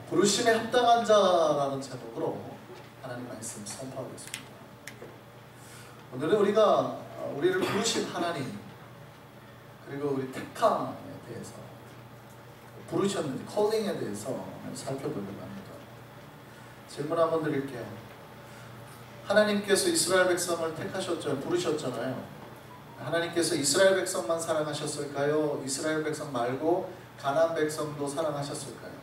부르심에 합당한 자라는 제목으로 하나님 말씀 선포하겠습니다. 오늘은 우리를 부르신 하나님, 그리고 우리 택함에 대해서, 부르셨는지 콜링에 대해서 살펴보려고 합니다. 질문 한번 드릴게요. 하나님께서 이스라엘 백성을 택하셨죠. 부르셨잖아요. 하나님께서 이스라엘 백성만 사랑하셨을까요? 이스라엘 백성 말고 가나안 백성도 사랑하셨을까요?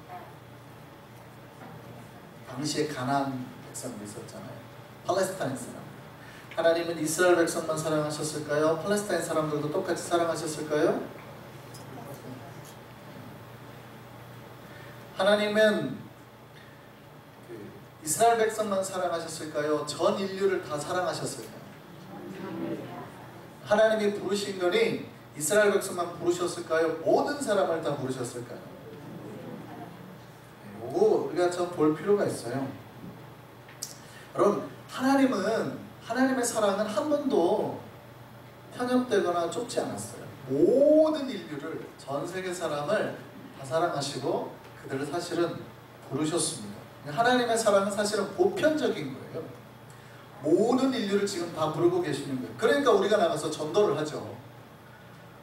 당시에 가나안 백성도 있었잖아요. 팔레스타인 사람. 하나님은 이스라엘 백성만 사랑하셨을까요? 팔레스타인 사람들도 똑같이 사랑하셨을까요? 하나님은 이스라엘 백성만 사랑하셨을까요? 전 인류를 다 사랑하셨을까요? 하나님이 부르신 거니 이스라엘 백성만 부르셨을까요? 모든 사람을 다 부르셨을까요? 이거 우리가 좀 볼 필요가 있어요. 여러분, 하나님의 사랑은 한 번도 편협되거나 좁지 않았어요. 모든 인류를, 전 세계 사람을 다 사랑하시고 그들을 사실은 부르셨습니다. 하나님의 사랑은 사실은 보편적인 거예요. 모든 인류를 지금 다 부르고 계시는 거예요. 그러니까 우리가 나가서 전도를 하죠.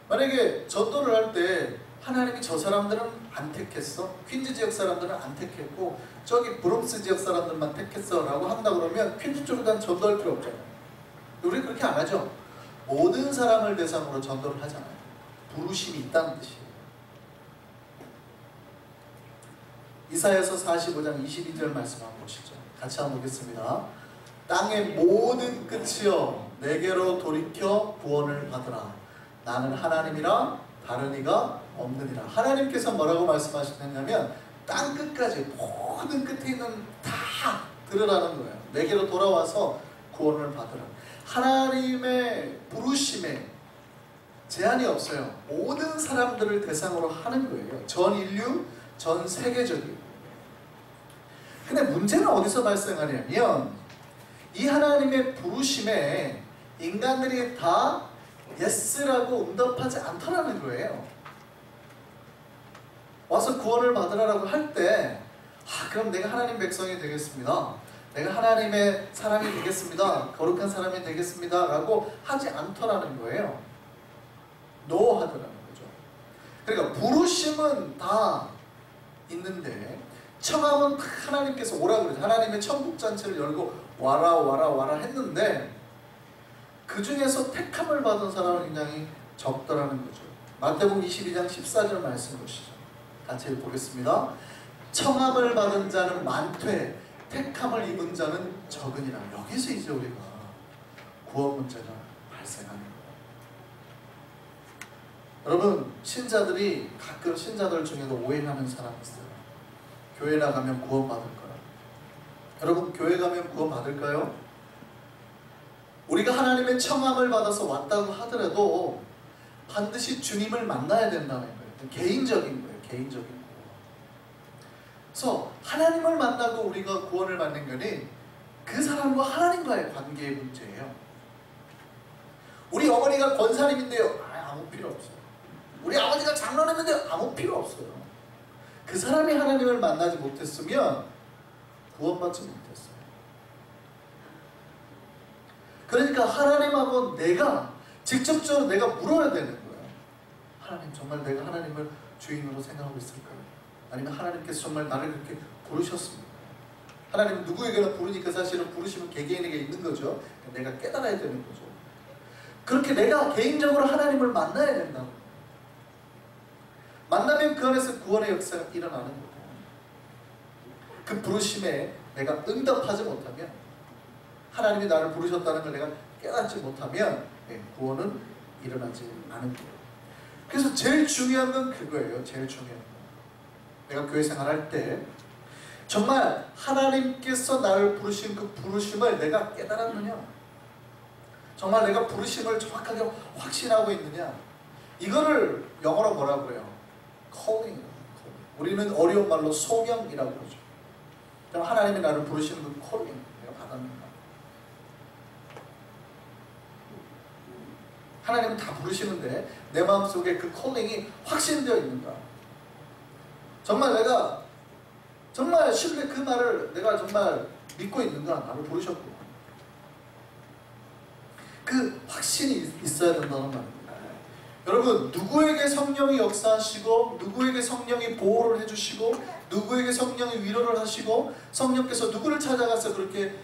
만약에 전도를 할 때 하나님이 저 사람들은 안 택했어? 퀸즈 지역 사람들은 안 택했고 저기 브롱스 지역 사람들만 택했어 라고 한다 그러면 퀸즈 쪽에다 전도할 필요 없잖아요. 우리 그렇게 안 하죠. 모든 사람을 대상으로 전도를 하잖아요. 부르심이 있다는 뜻이에요. 이사야서 45장 22절 말씀 한번 보시죠. 같이 한번 보겠습니다. 땅의 모든 끝이여 내게로 돌이켜 구원을 받으라. 나는 하나님이라 다른 이가 없느니라. 하나님께서 뭐라고 말씀하시느냐면 땅 끝까지, 모든 끝에 있는 다 들으라는 거예요. 내게로 돌아와서 구원을 받으라. 하나님의 부르심에 제한이 없어요. 모든 사람들을 대상으로 하는 거예요. 전 인류, 전 세계적인. 근데 문제는 어디서 발생하냐면 이 하나님의 부르심에 인간들이 다 예스라고 응답하지 않더라는 거예요. 와서 구원을 받으라고 할 때 그럼 내가 하나님 백성이 되겠습니다. 내가 하나님의 사람이 되겠습니다. 거룩한 사람이 되겠습니다. 라고 하지 않더라는 거예요. 노 하더라는 거죠. 그러니까 부르심은 다 있는데 청함은 하나님께서 오라 그러죠. 하나님의 천국잔치를 열고 와라 와라 와라 했는데 그 중에서 택함을 받은 사람은 굉장히 적더라는 거죠. 마태복음 22장 14절 말씀 보시죠. 같이 보겠습니다. 청함을 받은 자는 많되 택함을 입은 자는 적으니라. 여기서 이제 우리가 구원 문제가 발생하는 거예요. 여러분, 가끔 신자들 중에도 오해하는 사람이 있어요. 교회 나가면 구원 받을 거라. 여러분, 교회 가면 구원 받을까요? 우리가 하나님의 청함을 받아서 왔다고 하더라도 반드시 주님을 만나야 된다는 거예요. 개인적인 거예요. 개인적인 거. 그래서 하나님을 만나고 우리가 구원을 받는 거는 그 사람과 하나님과의 관계의 문제예요. 우리 어머니가 권사님인데요. 아무 필요 없어요. 우리 아버지가 장로님인데요. 아무 필요 없어요. 그 사람이 하나님을 만나지 못했으면 구원받지 못했어요. 그러니까 하나님하고 내가 직접적으로 내가 물어야 되는 거예요. 하나님, 정말 내가 하나님을 주인으로 생각하고 있을까요? 아니면 하나님께서 정말 나를 그렇게 부르셨습니까? 하나님은 누구에게나 부르니까 사실은 부르시면 개개인에게 있는 거죠. 내가 깨달아야 되는 거죠. 그렇게 내가 개인적으로 하나님을 만나야 된다고. 만나면 그 안에서 구원의 역사가 일어나는 거고, 그 부르심에 내가 응답하지 못하면, 하나님이 나를 부르셨다는 걸 내가 깨닫지 못하면 구원은 일어나지 않은 거예요. 그래서 제일 중요한 건 그거예요. 제일 중요한 건. 내가 교회 생활할 때 정말 하나님께서 나를 부르신 그 부르심을 내가 깨달았느냐, 정말 내가 부르심을 정확하게 확신하고 있느냐, 이거를 영어로 뭐라고 해요? calling. 우리는 어려운 말로 소명이라고 그러죠. 그럼 하나님이 나를 부르시는 그 calling 내가 받았는가? 하나님은 다 부르시는데 내 마음속에 그 calling이 확신되어 있는가? 정말 내가 정말 신뢰 그 말을 내가 정말 믿고 있는가? 나를 부르셨구나. 그 확신이 있어야 된다는 말입니다. 여러분, 누구에게 성령이 역사하시고 누구에게 성령이 보호를 해주시고 누구에게 성령이 위로를 하시고 성령께서 누구를 찾아가서 그렇게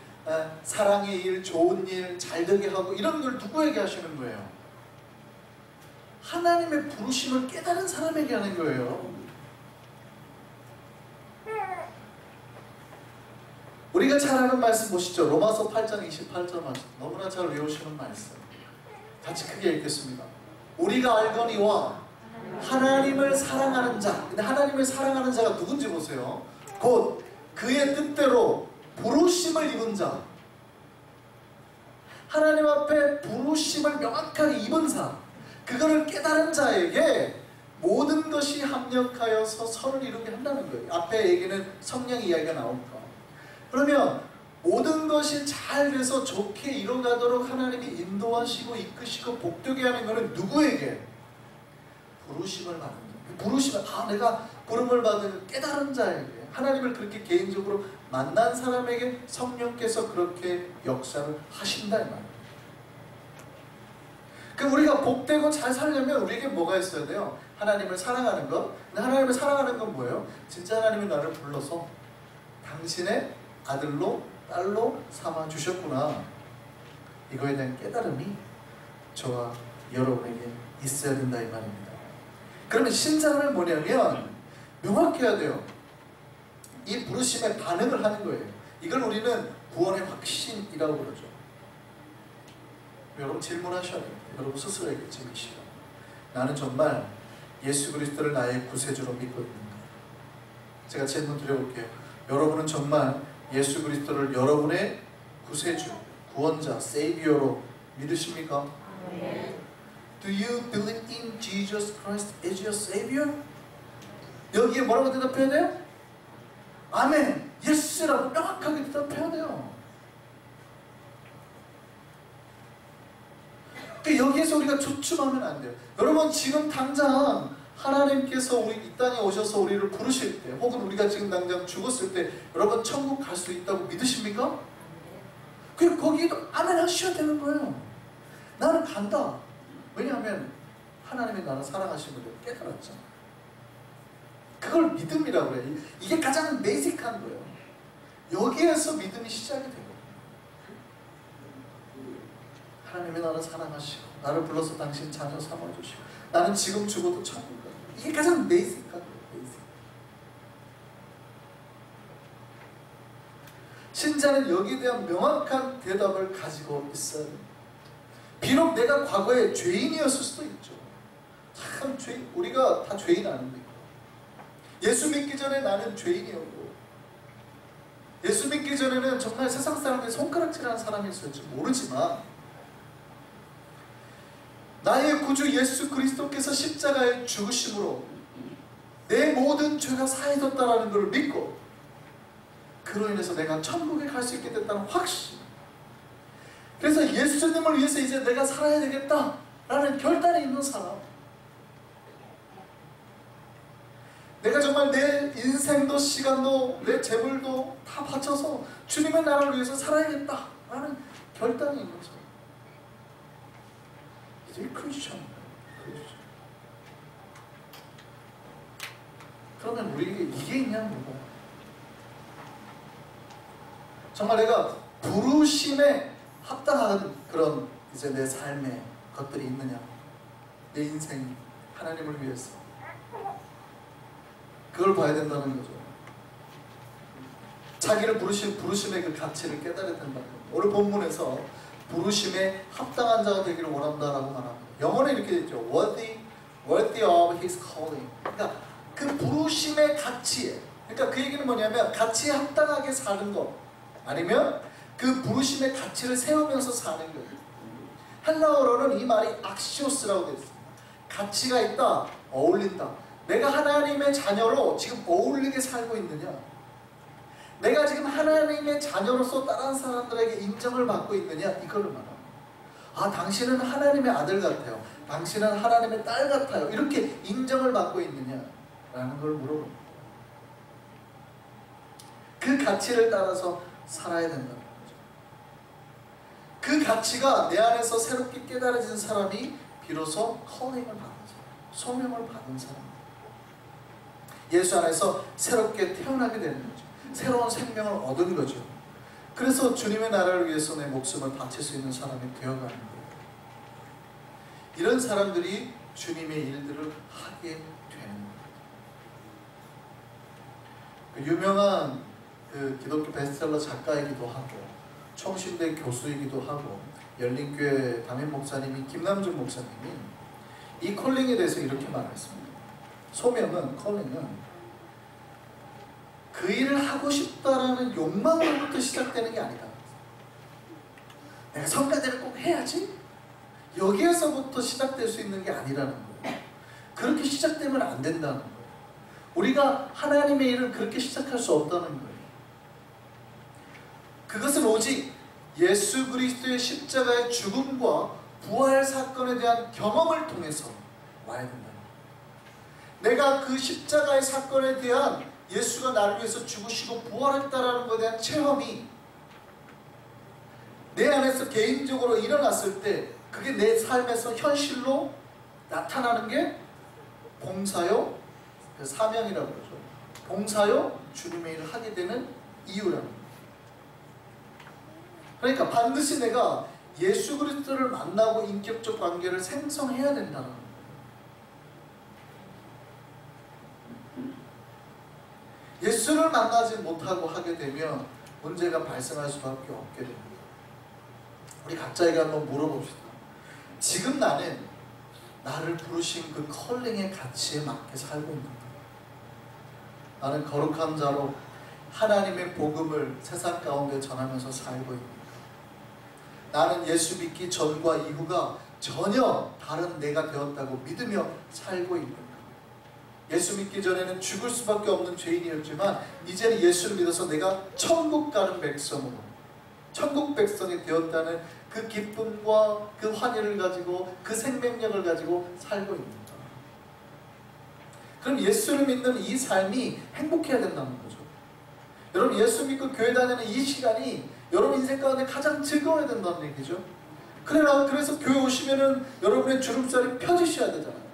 사랑의 일, 좋은 일, 잘되게 하고 이런 걸 누구에게 하시는 거예요? 하나님의 부르심을 깨달은 사람에게 하는 거예요. 우리가 잘 아는 말씀 보시죠. 로마서 8장 28절 말씀. 너무나 잘 외우시는 말씀. 같이 크게 읽겠습니다. 우리가 알거니와 하나님을 사랑하는 자. 근데 하나님을 사랑하는 자가 누군지 보세요. 곧 그의 뜻대로 부르심을 입은 자. 하나님 앞에 부르심을 명확하게 입은 자. 그거를 깨달은 자에게 모든 것이 합력하여서 선을 이루게 한다는 거예요. 앞에 얘기는 성령 이야기가 나오니까. 그러면 모든 것이 잘 돼서 좋게 이뤄가도록 하나님이 인도하시고 이끄시고 복되게 하는 것은 누구에게? 부르심을 받는 거예요. 부르심을, 내가 부름을 받은 깨달은 자에게, 하나님을 그렇게 개인적으로 만난 사람에게 성령께서 그렇게 역사를 하신다 이 말이에요. 그럼 우리가 복되고 잘 살려면 우리에게 뭐가 있어야 돼요? 하나님을 사랑하는 것. 근데 하나님을 사랑하는 건 뭐예요? 진짜 하나님이 나를 불러서 당신의 아들로 딸로 삼아 주셨구나. 이거에 대한 깨달음이 저와 여러분에게 있어야 된다 이 말입니다. 그러면 신자는 뭐냐면 명확해야 돼요. 이 부르심에 반응을 하는 거예요. 이걸 우리는 구원의 확신이라고 그러죠. 여러분 질문하셔야 돼요. 여러분 스스로에게 지금 이 시간 나는 정말 예수 그리스도를 나의 구세주로 믿고 있는가? 제가 질문 드려볼게요. 여러분은 정말 예수 그리스도를 여러분의 구세주, 구원자, 세이비어로 믿으십니까? Do you believe in Jesus Christ as your Savior? 여기에 뭐라고 대답해야 돼요? 아멘, 예스라고 명확하게 대답해야 돼요. 여기에서 우리가 주춤하면 안 돼요. 여러분 지금 당장 하나님께서 우리 이 땅에 오셔서 우리를 부르실 때 혹은 우리가 지금 당장 죽었을 때 여러분 천국 갈 수 있다고 믿으십니까? 그리고 거기에도 아멘 하셔야 되는 거예요. 나는 간다. 왜냐하면 하나님이 나를 사랑하시는 걸 깨달았잖아. 그걸 믿음이라고 해요. 이게 가장 베이직한 거예요. 여기에서 믿음이 시작이 되거든요. 하나님이 나를 사랑하시고 나를 불러서 당신 자녀 삼아주시고 나는 지금 죽어도 천국 가요. 이게 가장 베이직한 거예요. 베이직. 신자는 여기에 대한 명확한 대답을 가지고 있어야 됩니다. 비록 내가 과거에 죄인이었을 수도 있죠. 참 죄인, 우리가 다 죄인 아닙니까? 예수 믿기 전에 나는 죄인이었고 예수 믿기 전에는 정말 세상 사람들이 손가락질하는 사람이었을지 모르지만 나의 구주 예수 그리스도께서 십자가에 죽으심으로 내 모든 죄가 사해졌다는 것을 믿고 그로 인해서 내가 천국에 갈 수 있게 됐다는 확신. 그래서 예수님을 위해서 이제 내가 살아야 되겠다라는 결단이 있는 사람. 내가 정말 내 인생도 시간도 내 재물도 다 바쳐서 주님의 나라를 위해서 살아야겠다라는 결단이 있는 사람. 이게 크리스천이에요. 그러면 우리에게 이게 있냐는 거고. 정말 내가 부르심에 합당한 그런 이제 내 삶의 것들이 있느냐, 내 인생 하나님을 위해서 그걸 봐야 된다는 거죠. 자기를 부르심의 그 가치를 깨달아야 된다는 거죠. 오늘 본문에서 부르심에 합당한 자가 되기를 원한다라고 말합니다. 영어는 이렇게 되죠. worthy of his calling. 그러니까 그 부르심의 가치에, 그러니까 그 얘기는 뭐냐면 가치에 합당하게 사는 것, 아니면 그 부르심의 가치를 세우면서 사는 거예요. 헬라어로는 이 말이 악시오스라고 되어 있습니다. 가치가 있다, 어울린다. 내가 하나님의 자녀로 지금 어울리게 살고 있느냐, 내가 지금 하나님의 자녀로서 다른 사람들에게 인정을 받고 있느냐, 이거를 말합니다. 아, 당신은 하나님의 아들 같아요, 당신은 하나님의 딸 같아요, 이렇게 인정을 받고 있느냐 라는 걸 물어봅니다. 그 가치를 따라서 살아야 된다는 거죠. 그 가치가 내 안에서 새롭게 깨달아진 사람이 비로소 컬링을 받은 사람, 소명을 받은 사람, 예수 안에서 새롭게 태어나게 되는 거죠. 새로운 생명을 얻은 거죠. 그래서 주님의 나라를 위해서 내 목숨을 바칠 수 있는 사람이 되어가는 거예요. 이런 사람들이 주님의 일들을 하게 되는 거예요. 유명한 기독교 베스트셀러 작가이기도 하고 청신대 교수이기도 하고 열린교회 담임 목사님이 김남준 목사님이 이 콜링에 대해서 이렇게 말했습니다. 소명은, 콜링은 그 일을 하고 싶다라는 욕망으로부터 시작되는 게 아니다. 내가 성가대를 꼭 해야지? 여기에서부터 시작될 수 있는 게 아니라는 거예요. 그렇게 시작되면 안 된다는 거예요. 우리가 하나님의 일을 그렇게 시작할 수 없다는 거예요. 그것은 오직 예수 그리스도의 십자가의 죽음과 부활 사건에 대한 경험을 통해서 와야 된다는 거예요. 내가 그 십자가의 사건에 대한 예수가 나를 위해서 죽으시고 부활했다라는 것에 대한 체험이 내 안에서 개인적으로 일어났을 때 그게 내 삶에서 현실로 나타나는 게 봉사요, 사명이라고 그러죠. 봉사요, 주님의 일을 하게 되는 이유라는 거예요. 그러니까 반드시 내가 예수 그리스도를 만나고 인격적 관계를 생성해야 된다는 거예요. 예수를 만나지 못하고 하게 되면 문제가 발생할 수밖에 없게 됩니다. 우리 각자에게 한번 물어봅시다. 지금 나는 나를 부르신 그 컬링의 가치에 맞게 살고 있는가? 나는 거룩한 자로 하나님의 복음을 세상 가운데 전하면서 살고 있는가? 나는 예수 믿기 전과 이후가 전혀 다른 내가 되었다고 믿으며 살고 있는가? 예수 믿기 전에는 죽을 수밖에 없는 죄인이었지만 이제는 예수를 믿어서 내가 천국 가는 백성으로, 천국 백성이 되었다는 그 기쁨과 그 환희를 가지고 그 생명력을 가지고 살고 있는가? 그럼 예수를 믿는 이 삶이 행복해야 된다는 거죠. 여러분, 예수 믿고 교회 다니는 이 시간이 여러분 인생 가운데 가장 즐거워야 된다는 얘기죠. 그래서 교회 오시면은 여러분의 주름살이 펴지셔야 되잖아요.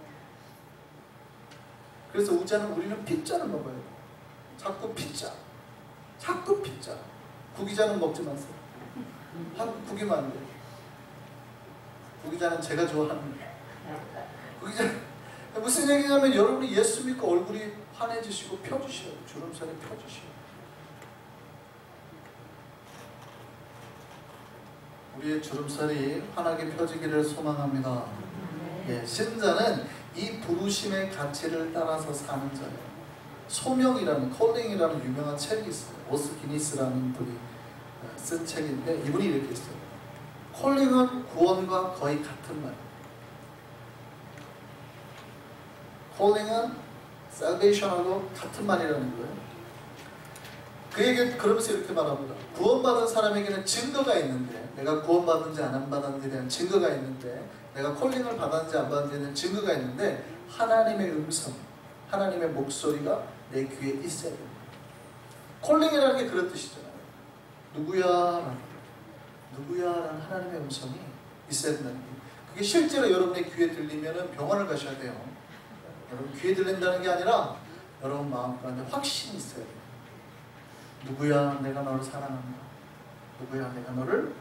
그래서 우리는 피자를 먹어요. 자꾸 피자. 구기자는 먹지 마세요. 한국 구기만 안 돼요. 구기자는 제가 좋아하는 구기자. 무슨 얘기냐면 여러분이 예수 믿고 얼굴이 환해지시고 펴지셔요. 주름살이 펴지셔요. 우리의 주름살이 환하게 펴지기를 소망합니다. 예, 신자는 이 부르심의 가치를 따라서 사는 자예요. 소명이라는, 콜링이라는 유명한 책이 있어요. 오스 기니스라는 분이 쓴 책인데 이분이 이렇게 써요. 콜링은 구원과 거의 같은 말이에요. 콜링은 salvation하고 같은 말이라는 거예요. 그에게 그러면서 이렇게 말합니다. 구원받은 사람에게는 증거가 있는데, 내가 구원받은지 안 받았는지에 대한 증거가 있는데, 내가 콜링을 받았는지 안 받았는지에 대한 증거가 있는데, 하나님의 음성, 하나님의 목소리가 내 귀에 있어야 됩니다. 콜링이라는 게 그런 뜻이잖아요. 누구야? 누구야라는 하나님의 음성이 있어야 된다는 거예요. 그게 실제로 여러분의 귀에 들리면 병원을 가셔야 돼요. 여러분 귀에 들린다는 게 아니라 여러분 마음 가운데 확신이 있어야 돼요. 누구야, 내가 너를 사랑한다. 누구야, 내가 너를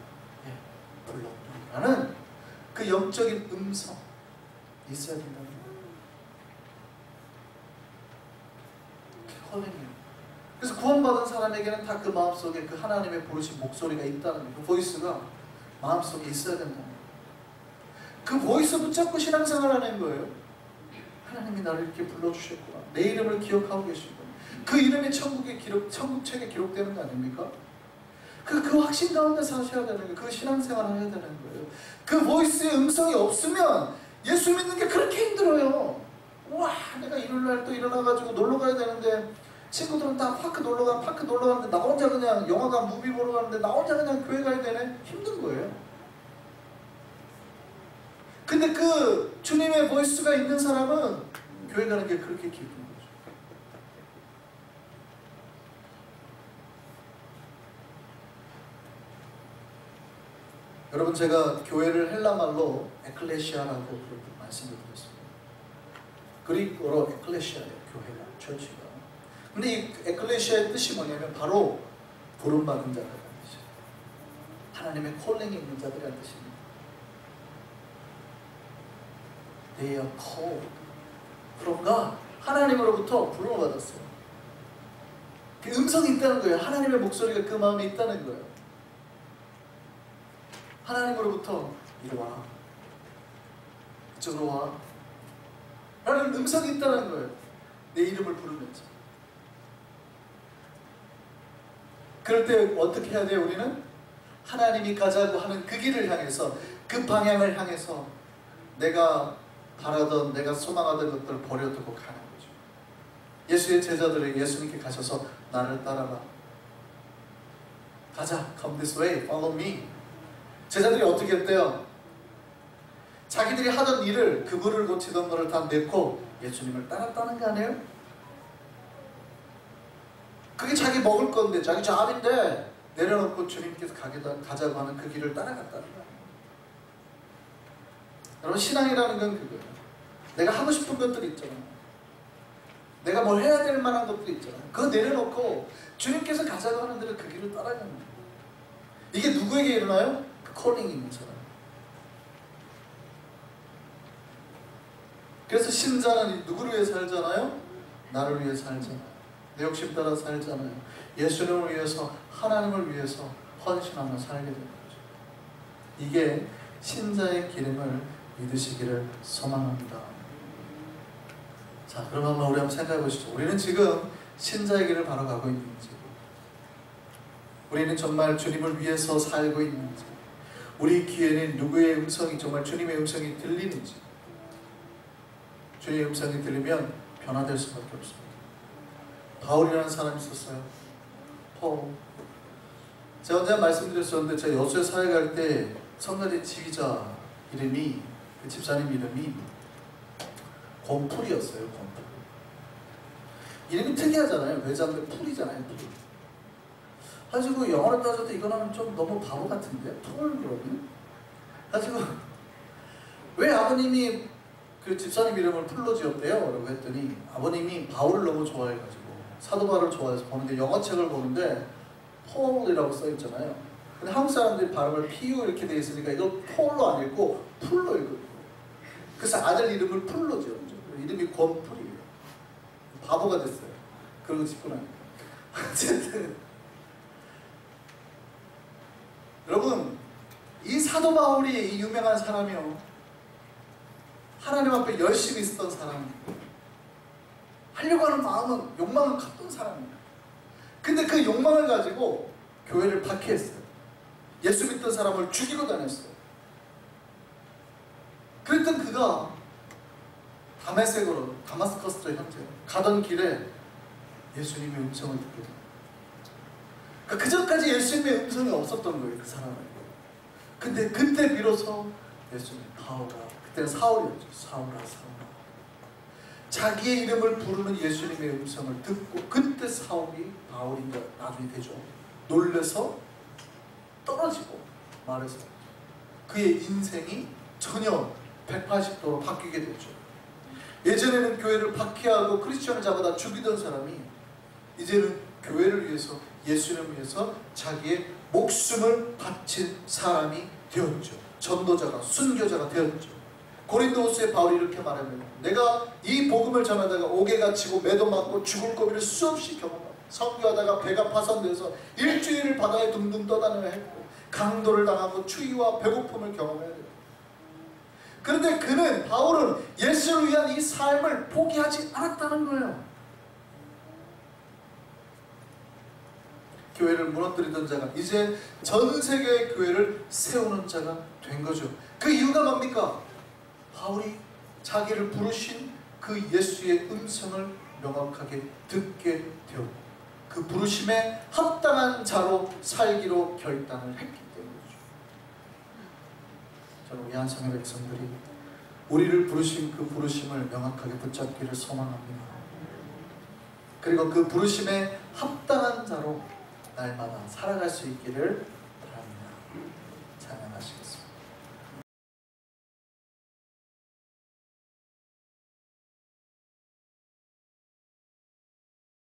불렀다. 라는 그 영적인 음성 있어야 된다는 거예요. 콜링이에요. 그래서 구원받은 사람에게는 다 그 마음속에 그 하나님의 부르신 목소리가 있다는 거예요. 그 보이스가 마음속에 있어야 된다는 거예요. 그 보이스 붙잡고 신앙생활 하는 거예요. 하나님이 나를 이렇게 불러주셨구나. 내 이름을 기억하고 계시구나. 그 이름이 천국책에 기록되는 거 아닙니까? 그 확신 가운데 사셔야 되는 거예요. 그 신앙생활을 해야 되는 거예요. 그 보이스의 음성이 없으면 예수 믿는 게 그렇게 힘들어요. 와, 내가 일요일날 또 일어나가지고 놀러 가야 되는데 친구들은 다 파크 놀러 가는데 나 혼자 그냥 영화관 무비 보러 가는데 나 혼자 그냥 교회 가야 되네. 힘든 거예요. 근데 그 주님의 보이스가 있는 사람은 교회 가는 게 그렇게 기쁜 거죠. 여러분, 제가 교회를 헬라말로 에클레시아라고 말씀을 드렸습니다. 그리스어로 에클레시아예요. 교회가, 처치가. 근데 이 에클레시아의 뜻이 뭐냐면 바로 부름받은 자들이라는 뜻이에요. 하나님의 콜링이 있는 자들이라는 뜻입니다. They are called from God. 하나님으로부터 부름을 받았어요. 그 음성이 있다는 거예요. 하나님의 목소리가 그 마음에 있다는 거예요. 하나님으로부터 이리 와, 이쪽으로 와 라는 음성이 있다는 거예요. 내 이름을 부르면서. 그럴 때 어떻게 해야 돼요? 우리는 하나님이 가자고 하는 그 길을 향해서, 그 방향을 향해서 내가 바라던, 내가 소망하던 것들을 버려두고 가는 거죠. 예수의 제자들이 예수님께 가셔서 나를 따라라, 가자, come this way, follow me. 제자들이 어떻게 했대요? 자기들이 하던 일을, 그물을 고치던 거를 다 내고 예수님을 따랐다는 거 아니에요? 그게 자기 먹을 건데, 자기 잡인데 내려놓고 주님께서 가자고 하는 그 길을 따라갔다는 거예요. 여러분, 신앙이라는 건 그거예요. 내가 하고 싶은 것들이 있잖아요. 내가 뭘 해야 될 만한 것들이 있잖아요. 그거 내려놓고 주님께서 가자고 하는 대로 그 길을 따라가는 거예요. 이게 누구에게 일어나요? 그 콜링이 있는 사람. 그래서 신자는 누구를 위해 살잖아요? 나를 위해 살잖아요. 내 욕심 따라 살잖아요. 예수님을 위해서, 하나님을 위해서 헌신하며 살게 되는 거죠. 이게 신자의 기름을 믿으시기를 소망합니다. 자, 그럼 한번 우리 한번 생각해 보시죠. 우리는 지금 신자의 길을 바로 가고 있는지, 우리는 정말 주님을 위해서 살고 있는지, 우리 귀에는 누구의 음성이, 정말 주님의 음성이 들리는지. 주님의 음성이 들리면 변화될 수밖에 없습니다. 바울이라는 사람이 있었어요. 폴. 제가 언제 말씀드렸었는데, 제가 여수에 사회 갈 때 성가대 지휘자 이름이, 그 집사님 이름이 곰풀이었어요. 곰풀. 이름이 특이하잖아요. 외장대 풀이잖아요. 풀. 가지고 영어로 따져도 이거는 좀 너무 바보 같은데, 폴 그러면? 가지고 왜 아버님이 그 집사님 이름을 풀로 지었대요? 라고 했더니 아버님이 바울을 너무 좋아해가지고, 사도 바울을 좋아해서 보는데, 영어책을 보는데 폴이라고 써있잖아요. 근데 한국 사람들이 발음을 PU 이렇게 돼 있으니까 이걸 폴로 안 읽고 풀로 읽거든요. 그래서 아들 이름을 풀로 지었죠. 이름이 권풀이에요. 바보가 됐어요. 그러고 싶고 나니까. 어쨌든 여러분, 이 사도 바울이 이 유명한 사람이요, 하나님 앞에 열심히 있었던 사람이에요. 하려고 하는 마음은, 욕망은 컸던 사람이에요. 근데 그 욕망을 가지고 교회를 박해했어요. 예수 믿던 사람을 죽이고 다녔어요. 그랬던 그가 다메섹으로, 다마스커스로 현재 가던 길에 예수님의 음성을 듣게 됩니다. 그 전까지 예수님의 음성이 없었던 거예요, 그 사람에게. 근데 그때 비로소 예수님, 바울아, 그때는 사울이었죠. 사울아, 사울아. 자기의 이름을 부르는 예수님의 음성을 듣고, 그때 사울이 바울인가 나중에 되죠. 놀래서 떨어지고 말해서 그의 인생이 전혀 180도로 바뀌게 되죠. 예전에는 교회를 박해하고 크리스천을 잡아다 죽이던 사람이 이제는 교회를 위해서, 예수님을 위해서 자기의 목숨을 바친 사람이 되었죠. 전도자가, 순교자가 되었죠. 고린도후서에 바울이 이렇게 말합니다. 내가 이 복음을 전하다가 옥에 갇히고 매도 맞고 죽을 고비를 수없이 경험하고, 선교하다가 배가 파손돼서 일주일을 바다에 둥둥 떠다녀야 했고, 강도를 당하고 추위와 배고픔을 경험해야 돼요. 그런데 그는, 바울은 예수를 위한 이 삶을 포기하지 않았다는 거예요. 교회를 무너뜨리던 자가 이제 전 세계의 교회를 세우는 자가 된 거죠. 그 이유가 뭡니까? 바울이 자기를 부르신 그 예수의 음성을 명확하게 듣게 되었고, 그 부르심에 합당한 자로 살기로 결단을 했기 때문이죠. 저는 우리 한성의 백성들이 우리를 부르신 그 부르심을 명확하게 붙잡기를 소망합니다. 그리고 그 부르심에 합당한 자로 날마다 살아갈 수 있기를 바랍니다. 찬양합니다. 하시겠습니다.